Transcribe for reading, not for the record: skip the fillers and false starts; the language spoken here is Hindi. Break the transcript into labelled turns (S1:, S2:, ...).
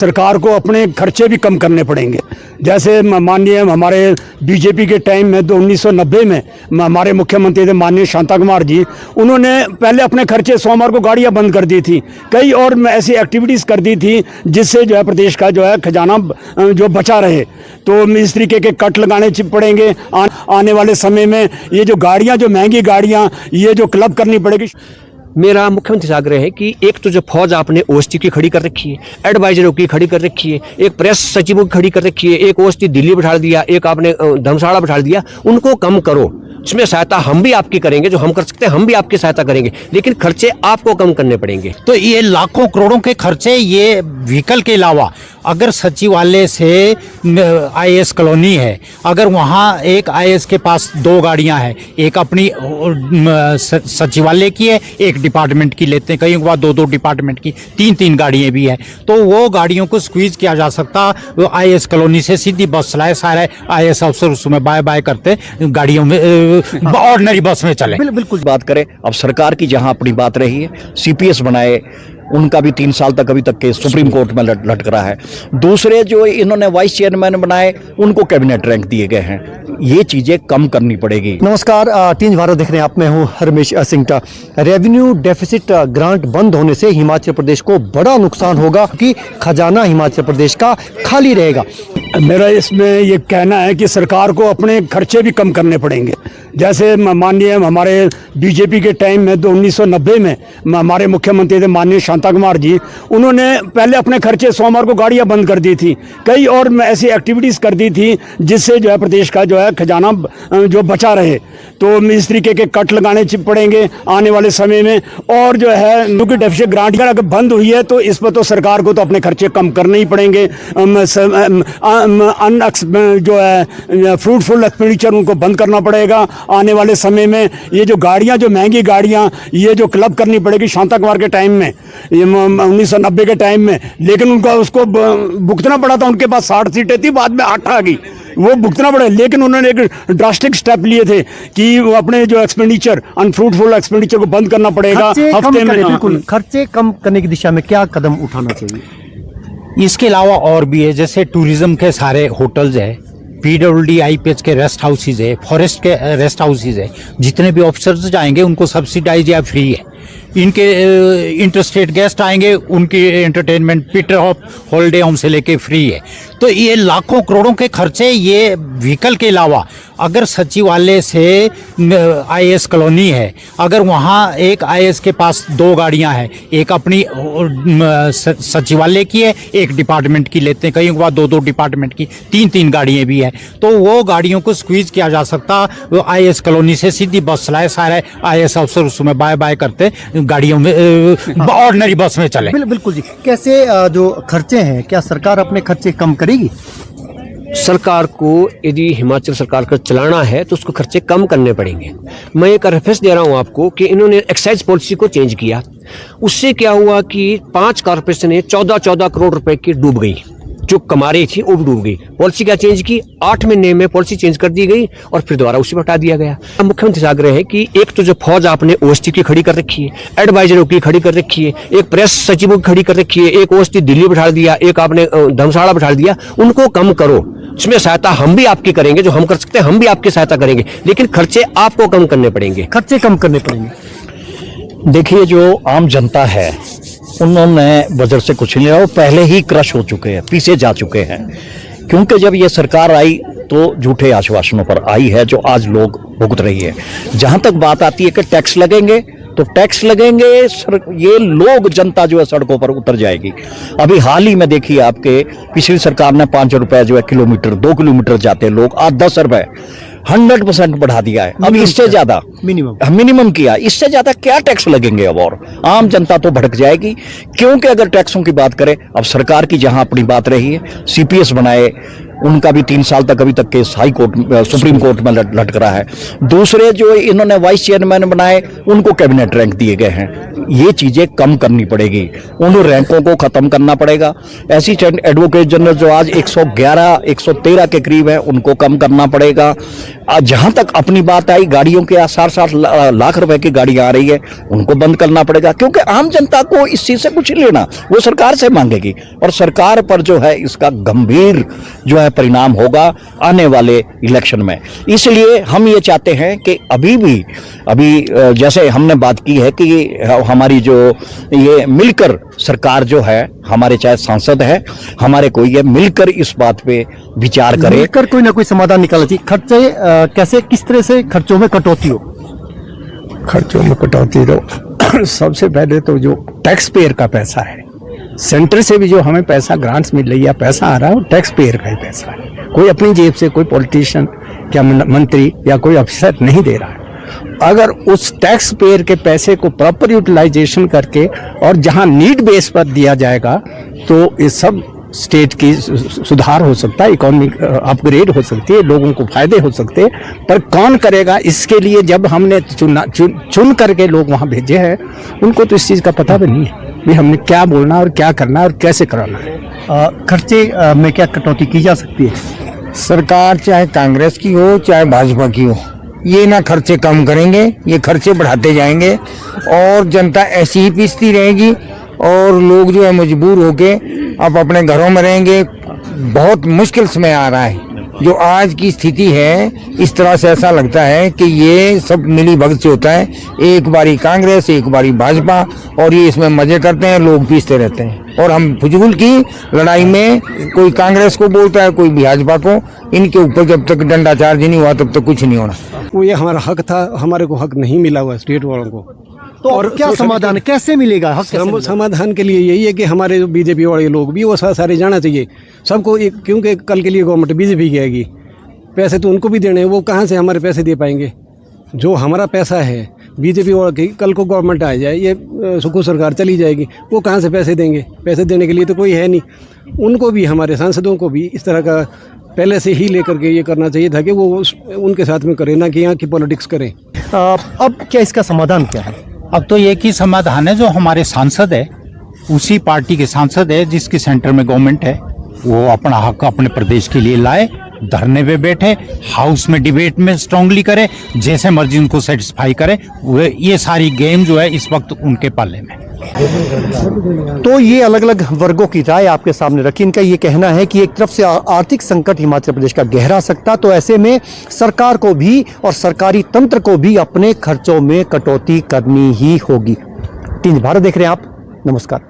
S1: सरकार को अपने खर्चे भी कम करने पड़ेंगे। जैसे माननीय हमारे बीजेपी के टाइम में 1990 में हमारे मुख्यमंत्री थे माननीय शांता कुमार जी, उन्होंने पहले अपने खर्चे सोमवार को गाड़ियां बंद कर दी थी, कई और ऐसी एक्टिविटीज़ कर दी थी जिससे जो है प्रदेश का जो है खजाना जो बचा रहे। तो इस तरीके के कट लगाने पड़ेंगे आने वाले समय में। ये जो गाड़ियाँ, जो महंगी गाड़ियाँ, ये जो क्लब करनी पड़ेगी।
S2: मेरा मुख्यमंत्री से आग्रह है कि एक तो जो फौज आपने ओएसटी की खड़ी कर रखी है, एडवाइजरों की खड़ी कर रखी है, एक प्रेस सचिवों की खड़ी कर रखी है, एक ओएसटी दिल्ली बैठा दिया, एक आपने धर्मशाला बैठा दिया, उनको कम करो। इसमें सहायता हम भी आपकी करेंगे, जो हम कर सकते हैं हम भी आपकी सहायता करेंगे, लेकिन खर्चे आपको कम करने पड़ेंगे।
S3: तो ये लाखों करोड़ों के खर्चे, ये व्हीकल के अलावा अगर सचिवालय से आईएएस कॉलोनी है, अगर वहाँ एक आईएएस के पास 2 गाड़ियाँ हैं, एक अपनी सचिवालय की है, एक डिपार्टमेंट की लेते हैं, कहीं के बाद 2-2 डिपार्टमेंट की 3-3 गाड़ियाँ भी हैं, तो वो गाड़ियों को स्क्वीज किया जा सकता। आईएएस कॉलोनी से सीधी बस चलाए, सारे आईएएस अफसर उसमें बाय बाय करते गाड़ियों में, ऑर्डिनरी बस में चले।
S4: बिल्कुल बात करें। अब सरकार की जहां अपनी बात रही है, सीपीएस बनाए, उनका भी 3 साल तक अभी तक के सुप्रीम कोर्ट में लटक रहा है। दूसरे जो इन्होंने वाइस चेयरमैन बनाए, उनको कैबिनेट रैंक दिए गए हैं। ये चीजें कम करनी पड़ेगी।
S5: नमस्कार, टीन भारत देख रहे हैं आप। मैं हूं रमेश सिंगटा। रेवेन्यू डेफिसिट ग्रांट बंद होने से हिमाचल प्रदेश को बड़ा नुकसान होगा कि खजाना हिमाचल प्रदेश का खाली रहेगा।
S1: मेरा इसमें ये कहना है कि सरकार को अपने खर्चे भी कम करने पड़ेंगे। जैसे माननीय हमारे बीजेपी के टाइम में 1990 में हमारे मुख्यमंत्री थे माननीय शांता कुमार जी, उन्होंने पहले अपने खर्चे सोमवार को गाड़ियां बंद कर दी थी, कई और ऐसी एक्टिविटीज़ कर दी थी जिससे जो है प्रदेश का जो है खजाना जो बचा रहे। तो इस तरीके के कट लगाने पड़ेंगे आने वाले समय में। और जो है क्योंकि डेफिसिट ग्रांट अगर बंद हुई है तो इस पर तो सरकार को तो अपने खर्चे कम करने ही पड़ेंगे। जो है फ्रूटफुल एक्सपेंडिचर उनको बंद करना पड़ेगा आने वाले समय में। ये जो गाड़ियां, जो महंगी गाड़ियां, ये जो क्लब करनी पड़ेगी शांता कुमार के टाइम में, 1990 के टाइम में, लेकिन उनका उसको भुगतना पड़ा था। उनके पास 60 सीटें थी, बाद में 8 आ गई, वो भुगतना पड़ा। लेकिन उन्होंने एक ड्रास्टिक स्टेप लिए थे कि वो अपने जो एक्सपेंडिचर, अनफ्रूटफुल एक्सपेंडिचर को बंद करना पड़ेगा हफ्ते में।
S5: बिल्कुल, खर्चे कम करने की दिशा में क्या कदम उठाना चाहिए?
S3: इसके अलावा और भी है, जैसे टूरिज्म के सारे होटल्स है, पीडब्ल्यूडी आईपीएच के रेस्ट हाउसेज है, फॉरेस्ट के रेस्ट हाउसेज है, जितने भी ऑफिसर्स जाएंगे उनको सब्सिडाइज या फ्री है। इनके इंटरस्टेट गेस्ट आएंगे, उनकी एंटरटेनमेंट पीटर हॉलिडे होम से लेके फ्री है। तो ये लाखों करोड़ों के खर्चे, ये व्हीकल के अलावा अगर सचिवालय से आईएएस कॉलोनी है, अगर वहाँ एक आईएएस के पास 2 गाड़ियाँ हैं, एक अपनी सचिवालय की है, एक डिपार्टमेंट की लेते हैं, कहीं के बाद 2-2 डिपार्टमेंट की 3-3 गाड़ियाँ भी हैं, तो वो गाड़ियों को स्क्वीज किया जा सकता। आईएएस कॉलोनी से सीधी बस चलाए, सारे आईएएस अफसर उसमें बाय बाय करते गाड़ियों में, ऑर्डिनरी बस में चले।
S5: बिल्कुल जी। कैसे जो खर्चे हैं, क्या सरकार अपने खर्चे कम करेगी?
S2: सरकार को यदि हिमाचल सरकार को चलाना है तो उसको खर्चे कम करने पड़ेंगे। मैं एक रेफरेंस दे रहा हूं आपको कि इन्होंने एक्साइज पॉलिसी को चेंज किया। उससे क्या हुआ कि 5 कॉर्पोरेशनें 14-14 करोड़ रुपए की डूब गई, जो कमा रही थी वो भी डूब गई। पॉलिसी क्या चेंज की, 8 महीने में पॉलिसी चेंज कर दी गई और फिर दोबारा उसे हटा दिया गया। मुख्यमंत्री से आग्रह है कि एक तो जो फौज आपने ओएसटी की खड़ी कर रखी है, एडवाइजरों की खड़ी कर रखी है, एक प्रेस सचिवों की खड़ी कर रखी है, एक ओएसटी दिल्ली बैठा दिया, एक आपने धर्मशाला बैठा दिया, उनको कम करो। इसमें सहायता हम भी आपकी करेंगे, जो हम कर सकते हैं हम भी आपकी सहायता करेंगे, लेकिन खर्चे आपको कम करने पड़ेंगे।
S5: खर्चे कम करने पड़ेंगे।
S4: देखिए, जो आम जनता है उन्होंने बजट से कुछ नहीं लिया, वो पहले ही क्रश हो चुके हैं, पीछे जा चुके हैं। क्योंकि जब ये सरकार आई तो झूठे आश्वासनों पर आई है, जो आज लोग भुगत रही है। जहां तक बात आती है कि टैक्स लगेंगे, तो टैक्स लगेंगे, ये लोग, जनता जो है सड़कों पर उतर जाएगी। अभी हाल ही में देखिए, आपके पिछली सरकार ने 5 रुपए जो है किलोमीटर, 2 किलोमीटर जाते लोग, आज 10 रुपए 100% बढ़ा दिया है। अब इससे ज्यादा मिनिमम किया, इससे ज्यादा क्या टैक्स लगेंगे अब? और आम जनता तो भड़क जाएगी। क्योंकि अगर टैक्सों की बात करें, अब सरकार की जहां अपनी बात रही है, सीपीएस बनाए, उनका भी 3 साल तक अभी तक case high court supreme court में लटक रहा है। दूसरे जो इन्होंने वाइस चेयरमैन बनाए उनको कैबिनेट रैंक दिए गए हैं। ये चीजें कम करनी पड़ेगी, उन रैंकों को खत्म करना पड़ेगा। असिस्टेंट एडवोकेट जनरल जो आज 111 113 के करीब है उनको कम करना पड़ेगा। जहां तक अपनी बात आई, गाड़ियों के 60-60 लाख रुपए की गाड़ियां आ रही है उनको बंद करना पड़ेगा, क्योंकि आम जनता को इस चीज से कुछ नहीं लेना, वो सरकार से मांगेगी और सरकार पर जो है इसका गंभीर जो है परिणाम होगा आने वाले इलेक्शन में। इसलिए हम ये चाहते हैं कि अभी जैसे हमने बात की है कि हमारी जो ये मिलकर सरकार जो है, हमारे चाहे सांसद है हमारे कोई ये मिलकर इस बात पे विचार करे,
S5: मिलकर कोई ना कोई समाधान निकालना चाहिए। खर्चे कैसे, किस तरह से खर्चों में कटौती हो?
S1: खर्चों में कटौती तो सबसे पहले तो जो टैक्स पेयर का पैसा है, सेंटर से भी जो हमें पैसा ग्रांट्स मिल रही है, पैसा आ रहा है वो टैक्स पेयर का ही पैसा है। कोई अपनी जेब से कोई पॉलिटिशियन या मंत्री या कोई अफसर नहीं दे रहा है। अगर उस टैक्स पेयर के पैसे को प्रॉपर यूटिलाइजेशन करके और जहां नीड बेस पर दिया जाएगा तो ये सब स्टेट की सुधार हो सकता है, इकोनॉमिक अपग्रेड हो सकती है, लोगों को फायदे हो सकते हैं। पर कौन करेगा इसके लिए, जब हमने चुन करके लोग वहां भेजे हैं उनको तो इस चीज़ का पता भी नहीं है कि हमने क्या बोलना और क्या करना और कैसे कराना है।
S5: खर्चे में क्या कटौती की जा सकती है?
S6: सरकार चाहे कांग्रेस की हो चाहे भाजपा की हो, ये ना खर्चे कम करेंगे, ये खर्चे बढ़ाते जाएंगे और जनता ऐसी ही पीसती रहेगी और लोग जो है मजबूर होके अब अपने घरों में रहेंगे। बहुत मुश्किल समय आ रहा है। जो आज की स्थिति है इस तरह से ऐसा लगता है कि ये सब मिली भगत से होता है, एक बारी कांग्रेस एक बारी भाजपा, और ये इसमें मजे करते हैं, लोग पीसते रहते हैं। और हम फुजूल की लड़ाई में कोई कांग्रेस को बोलता है कोई भाजपा को, इनके ऊपर जब तक डंडा चार्ज नहीं हुआ तब तक कुछ नहीं होना।
S7: वो ये हमारा हक था, हमारे को हक नहीं मिला हुआ स्टेट वालों को।
S5: तो और क्या समाधान, कैसे मिलेगा हक?
S7: समाधान के लिए यही है कि हमारे जो बीजेपी वाले लोग भी वो सारे जाना चाहिए सबको, क्योंकि कल के लिए गवर्नमेंट बीजेपी की आएगी, पैसे तो उनको भी देने हैं, वो कहाँ से हमारे पैसे दे पाएंगे? जो हमारा पैसा है बीजेपी वालों की, कल को गवर्नमेंट आ जाए, ये सुखू सरकार चली जाएगी, वो कहाँ से पैसे देंगे? पैसे देने के लिए तो कोई है नहीं। उनको भी, हमारे सांसदों को भी इस तरह का पहले से ही लेकर के ये करना चाहिए था कि वो उनके साथ में करें, ना कि यहाँ की पॉलिटिक्स करें।
S5: अब क्या इसका समाधान क्या है?
S3: अब तो एक ही समाधान है, जो हमारे सांसद है उसी पार्टी के सांसद है जिसकी सेंटर में गवर्नमेंट है, वो अपना हक अपने प्रदेश के लिए लाए, धरने पे बैठे, हाउस में डिबेट में स्ट्रांगली करे, जैसे मर्जी उनको सेटिस्फाई करे। ये सारी गेम जो है इस वक्त उनके पाले में।
S5: तो ये अलग अलग वर्गों की राय आपके सामने रखी। इनका ये कहना है कि एक तरफ से आर्थिक संकट हिमाचल प्रदेश का गहरा सकता, तो ऐसे में सरकार को भी और सरकारी तंत्र को भी अपने खर्चों में कटौती करनी ही होगी। टीवी भारत देख रहे हैं आप, नमस्कार।